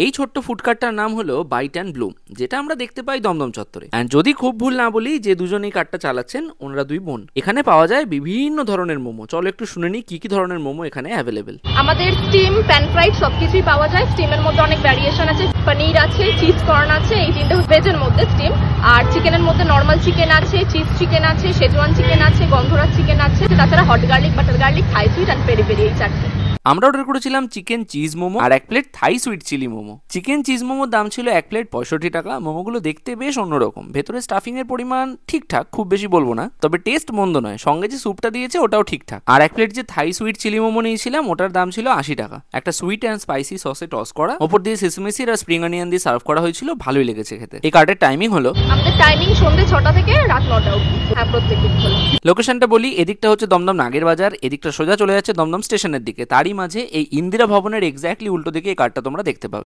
এই ছোট্ট ফুড কার্টটার নাম হলো বাইট অ্যান্ড ব্লুম, যেটা আমরা দেখতে পাই দমদম চত্বরে। এন্ড যদি খুব ভুল না বলি, যে দুজন এই কার্টটা চালাচ্ছেন ওনারা দুই বোন। এখানে পাওয়া যায় বিভিন্ন ধরনের মোমো। চলো একটু শুনে নিই কি কি ধরনের মোমো এখানে অ্যাভেলেবেল। আমাদের স্টিম, প্যান ফ্রাইড সবকিছুই পাওয়া যায়। স্টিমের মধ্যে অনেক ভ্যারিয়েশন আছে, পনির আছে, চিজ কর্ন আছে, এই তিনটে ভেজের মধ্যে স্টিম। আর চিকেনের মধ্যে নর্মাল চিকেন আছে, চিজ চিকেন আছে, শেজওয়ান চিকেন আছে, গন্ধরাজ চিকেন আছে, তাছাড়া hot garlic, butter garlic, Thai sweet and peri peri, এই চারটে। আমরা অর্ডার করেছিলাম চিকেন চিজ মোমো আর এক plate Thai sweet chilli momo. Chicken cheese মোমোর দাম ছিল এক প্লেট 65 টাকা। মোমোগুলো দেখতে বেশ অন্যরকম, ভেতরে স্টাফিং এর পরিমাণ ঠিকঠাক, খুব বেশি বলবো না, তবে টেস্ট মন্দ নয়। সঙ্গে যে স্যুপটা দিয়েছে ওটাও ঠিকঠাক। আর এক প্লেট যে থাই সুইট চিলি মোমো নিয়েছিলাম ওটার দাম ছিল 80 টাকা। একটা সুইট অ্যান্ড স্পাইসি সসে টস করা, ওপর দিয়ে সেসমি সিড আর স্প্রিং অনিয়ন দিয়ে সার্ভ করা হয়েছিল। ভালোই লেগেছে খেতে। এই কার্টের টাইমিং হলো, আমাদের টাইমিং সন্ধ্যে 6টা থেকে রাত 9টা অবধি। হ্যাঁ, প্রত্যেকদিন খোলা। লোকেশনটা বলি, এদিকটা হচ্ছে দমদম নাগের বাজার, এদিকটা সোজা চলে যাচ্ছে দমদম স্টেশনের দিকে। তারই মাঝে এই ইন্দিরা ভবনের এক্স্যাক্টলি উল্টো দিকে এই কার্টটা তোমরা দেখতে পাবে।